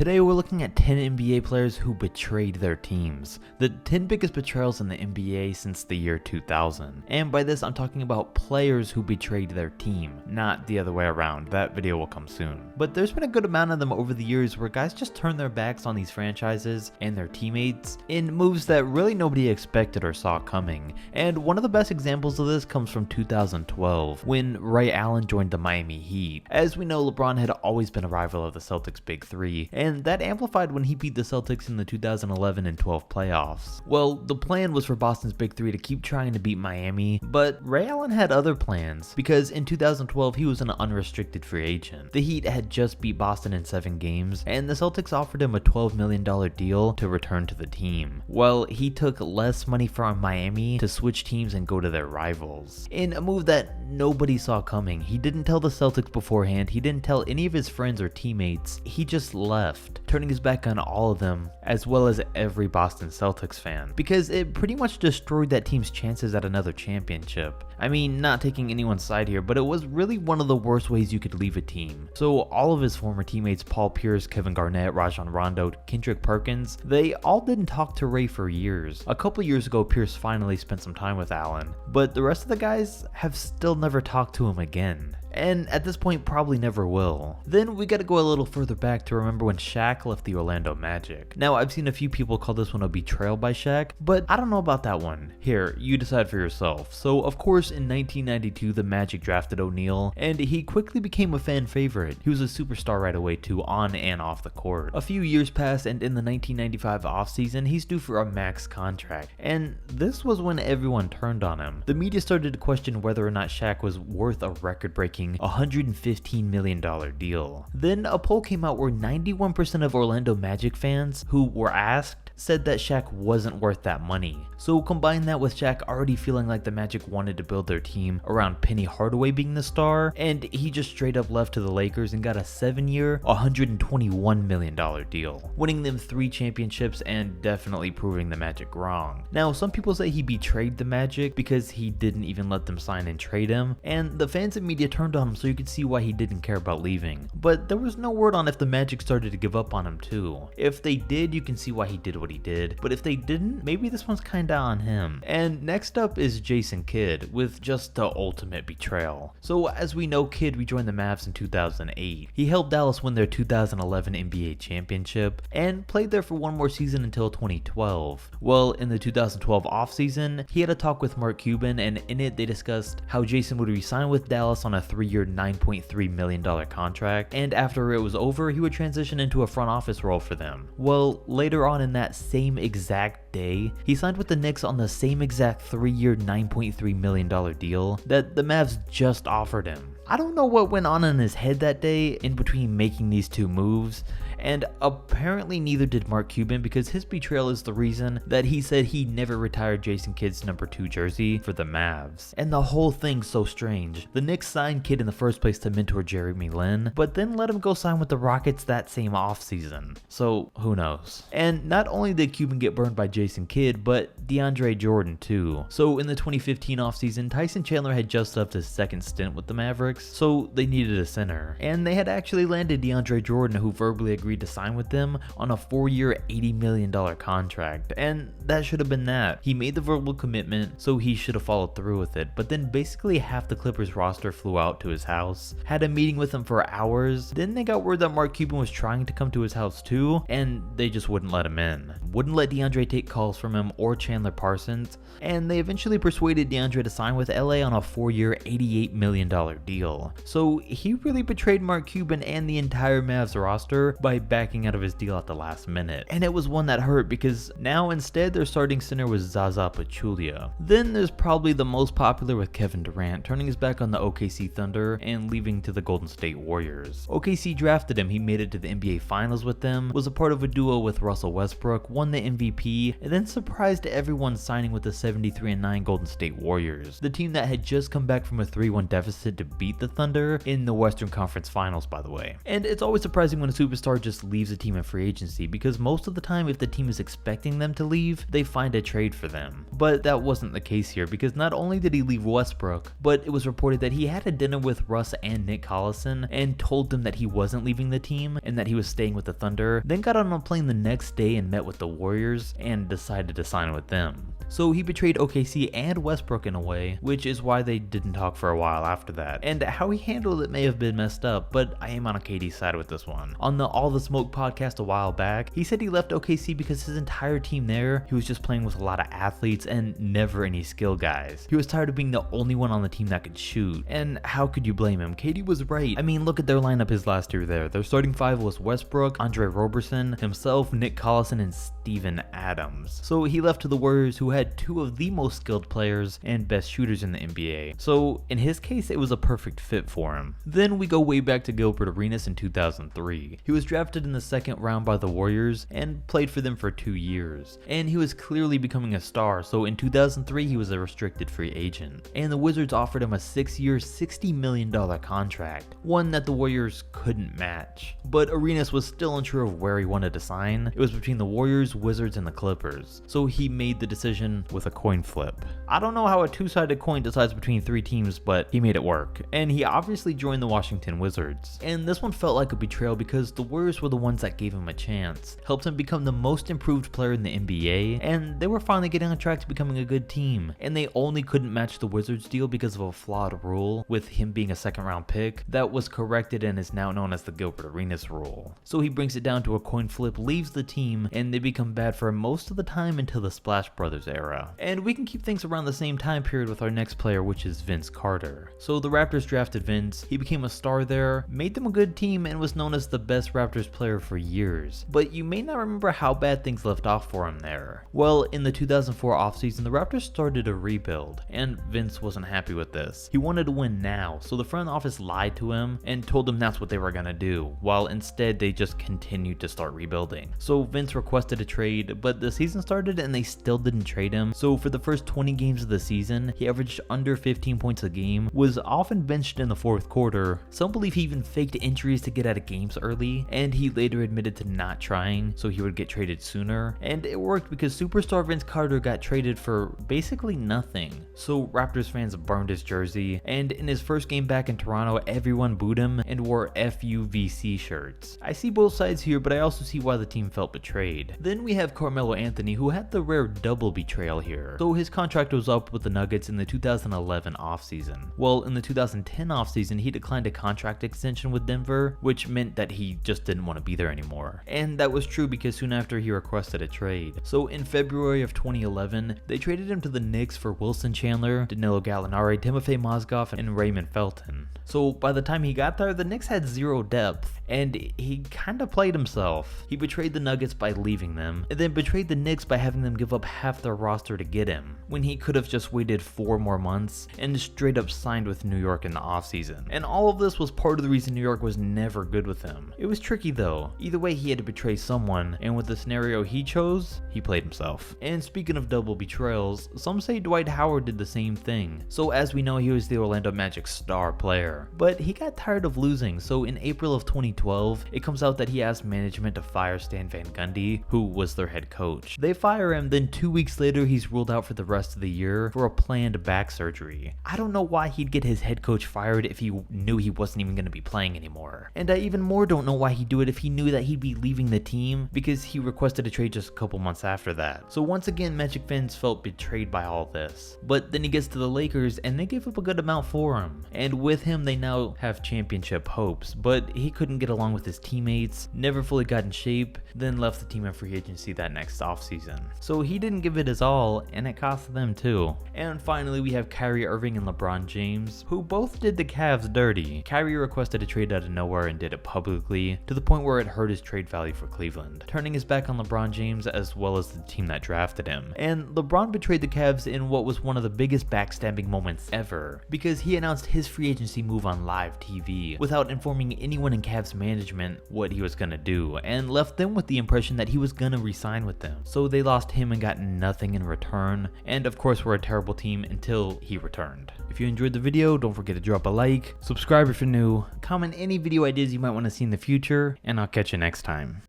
Today we're looking at 10 NBA players who betrayed their teams. The 10 biggest betrayals in the NBA since the year 2000. And by this I'm talking about players who betrayed their team, not the other way around. That video will come soon. But there's been a good amount of them over the years where guys just turn their backs on these franchises and their teammates in moves that really nobody expected or saw coming. And one of the best examples of this comes from 2012 when Ray Allen joined the Miami Heat. As we know, LeBron had always been a rival of the Celtics' Big Three, and that amplified when he beat the Celtics in the 2011 and 12 playoffs. Well, the plan was for Boston's Big Three to keep trying to beat Miami, but Ray Allen had other plans, because in 2012 he was an unrestricted free agent. The Heat had just beat Boston in 7 games, and the Celtics offered him a $12 million deal to return to the team. Well, he took less money from Miami to switch teams and go to their rivals. In a move that nobody saw coming, he didn't tell the Celtics beforehand, he didn't tell any of his friends or teammates, he just left, turning his back on all of them, as well as every Boston Celtics fan, because it pretty much destroyed that team's chances at another championship. I mean, not taking anyone's side here, but it was really one of the worst ways you could leave a team. So all of his former teammates, Paul Pierce, Kevin Garnett, Rajon Rondo, Kendrick Perkins, they all didn't talk to Ray for years. A couple years ago, Pierce finally spent some time with Allen, but the rest of the guys have still never talked to him again. And at this point probably never will. Then we gotta go a little further back to remember when Shaq left the Orlando Magic. Now I've seen a few people call this one a betrayal by Shaq, but I don't know about that one. Here, you decide for yourself. So of course in 1992 the Magic drafted O'Neal, and he quickly became a fan favorite. He was a superstar right away too, on and off the court. A few years passed, and in the 1995 offseason he's due for a max contract, and this was when everyone turned on him. The media started to question whether or not Shaq was worth a record-breaking $115 million deal. Then a poll came out where 91% of Orlando Magic fans who were asked said that Shaq wasn't worth that money. So combine that with Shaq already feeling like the Magic wanted to build their team around Penny Hardaway being the star, and he just straight up left to the Lakers and got a 7-year, $121 million deal, winning them 3 championships and definitely proving the Magic wrong. Now some people say he betrayed the Magic because he didn't even let them sign and trade him, and the fans and media turned on him, so you could see why he didn't care about leaving. But there was no word on if the Magic started to give up on him too. If they did, you can see why he did what he did, but if they didn't, maybe this one's kinda on him. And next up is Jason Kidd, with just the ultimate betrayal. So as we know, Kidd rejoined the Mavs in 2008. He helped Dallas win their 2011 NBA championship and played there for one more season until 2012. Well, in the 2012 offseason, he had a talk with Mark Cuban, and in it they discussed how Jason would resign with Dallas on a 3-year $9.3 million contract, and after it was over he would transition into a front office role for them. Well, later on in that same exact day, he signed with the Knicks on the same exact 3-year $9.3 million deal that the Mavs just offered him. I don't know what went on in his head that day in between making these two moves, and apparently neither did Mark Cuban, because his betrayal is the reason that he said he never retired Jason Kidd's number 2 jersey for the Mavs. And the whole thing's so strange. The Knicks signed Kidd in the first place to mentor Jeremy Lin, but then let him go sign with the Rockets that same offseason. So who knows? And not only did Cuban get burned by Jason Kidd, but DeAndre Jordan too. So in the 2015 offseason, Tyson Chandler had just left his second stint with the Mavericks, so they needed a center. And they had actually landed DeAndre Jordan, who verbally agreed to sign with them on a 4-year $80 million contract, and that should have been that. He made the verbal commitment, so he should have followed through with it, but then basically half the Clippers roster flew out to his house, had a meeting with him for hours. Then they got word that Mark Cuban was trying to come to his house too, and they just wouldn't let him in. Wouldn't let DeAndre take calls from him or Chandler Parsons, and they eventually persuaded DeAndre to sign with LA on a 4-year $88 million deal. So he really betrayed Mark Cuban and the entire Mavs roster by backing out of his deal at the last minute. And it was one that hurt, because now instead their starting center was Zaza Pachulia. Then there's probably the most popular with Kevin Durant, turning his back on the OKC Thunder and leaving to the Golden State Warriors. OKC drafted him, he made it to the NBA Finals with them, was a part of a duo with Russell Westbrook, won the MVP, and then surprised everyone signing with the 73-9 Golden State Warriors, the team that had just come back from a 3-1 deficit to beat the Thunder in the Western Conference Finals, by the way. And it's always surprising when a superstar just leaves a team in free agency, because most of the time if the team is expecting them to leave, they find a trade for them. But that wasn't the case here, because not only did he leave Westbrook, but it was reported that he had a dinner with Russ and Nick Collison and told them that he wasn't leaving the team and that he was staying with the Thunder, then got on a plane the next day and met with the Warriors and decided to sign with them. So he betrayed OKC and Westbrook in a way, which is why they didn't talk for a while after that. And how he handled it may have been messed up, but I am on KD's side with this one. On the All the Smoke podcast a while back, he said he left OKC because his entire team there, he was just playing with a lot of athletes and never any skill guys. He was tired of being the only one on the team that could shoot. And how could you blame him? KD was right. I mean, look at their lineup his last year there. Their starting five was Westbrook, Andre Roberson, himself, Nick Collison, and Steven Adams. So he left to the Warriors, who had two of the most skilled players and best shooters in the NBA. So in his case, it was a perfect fit for him. Then we go way back to Gilbert Arenas in 2003. He was drafted in the second round by the Warriors and played for them for 2 years. And he was clearly becoming a star, so in 2003 he was a restricted free agent. And the Wizards offered him a 6-year, $60 million contract, one that the Warriors couldn't match. But Arenas was still unsure of where he wanted to sign. It was between the Warriors, Wizards, and the Clippers. So he made the decision with a coin flip. I don't know how a two-sided coin decides between 3 teams, but he made it work. And he obviously joined the Washington Wizards. And this one felt like a betrayal because the Warriors were the ones that gave him a chance, helped him become the most improved player in the NBA, and they were finally getting on track to becoming a good team. And they only couldn't match the Wizards deal because of a flawed rule, with him being a second-round pick, that was corrected and is now known as the Gilbert Arenas rule. So he brings it down to a coin flip, leaves the team, and they become bad for most of the time until the Splash Brothers era. And we can keep things around the same time period with our next player, which is Vince Carter. So the Raptors drafted Vince, he became a star there, made them a good team, and was known as the best Raptors player for years. But you may not remember how bad things left off for him there. Well, in the 2004 offseason, the Raptors started a rebuild, and Vince wasn't happy with this. He wanted to win now, so the front office lied to him and told him that's what they were gonna do, while instead they just continued to start rebuilding. So Vince requested a trade, but the season started and they still didn't trade him. So for the first 20 games of the season, he averaged under 15 points a game, was often benched in the fourth quarter. Some believe he even faked injuries to get out of games early, and he later admitted to not trying so he would get traded sooner. And it worked because superstar Vince Carter got traded for basically nothing. So Raptors fans burned his jersey, and in his first game back in Toronto, everyone booed him and wore FUVC shirts. I see both sides here, but I also see why the team felt betrayed. Then we have Carmelo Anthony, who had the rare double betrayal here. So his contract was up with the Nuggets in the 2011 offseason. Well, in the 2010 offseason, he declined a contract extension with Denver, which meant that he just didn't want to be there anymore. And that was true because soon after he requested a trade. So in February of 2011, they traded him to the Knicks for Wilson Chandler, Danilo Gallinari, Timofey Mozgov, and Raymond Felton. So by the time he got there, the Knicks had zero depth, and he kind of played himself. He betrayed the Nuggets by leaving them, and then betrayed the Knicks by having them give up half their roster to get him, when he could have just waited 4 more months and straight up signed with New York in the offseason. And all of this was part of the reason New York was never good with him. It was tricky though. Either way, he had to betray someone, and with the scenario he chose, he played himself. And speaking of double betrayals, some say Dwight Howard did the same thing. So as we know, he was the Orlando Magic's star player, but he got tired of losing. So in April of 2012, it comes out that he asked management to fire Stan Van Gundy, who was their head coach. They fire him, then 2 weeks later he's ruled out for the rest of the year for a planned back surgery. I don't know why he'd get his head coach fired if he knew he wasn't even going to be playing anymore. And I even more don't know why he'd do it if he knew that he'd be leaving the team, because he requested a trade just a couple months after that. So once again, Magic fans felt betrayed by all this. But then he gets to the Lakers and they gave up a good amount for him. And with him, they now have championship hopes, but he couldn't get along with his teammates, never fully got in shape, then left the team in free agency that next offseason. So he didn't give it his all, and it cost them too. And finally, we have Kyrie Irving and LeBron James, who both did the Cavs dirty. Kyrie requested a trade out of nowhere and did it publicly, to the point where it hurt his trade value for Cleveland, turning his back on LeBron James as well as the team that drafted him. And LeBron betrayed the Cavs in what was one of the biggest backstabbing moments ever, because he announced his free agency move on live TV without informing anyone in Cavs management what he was gonna do, and left them with the impression that he was gonna re-sign with them. So they lost him and got nothing in return, and of course were a terrible team until he returned. If you enjoyed the video, don't forget to to drop a like, subscribe if you're new, comment any video ideas you might want to see in the future, and I'll catch you next time.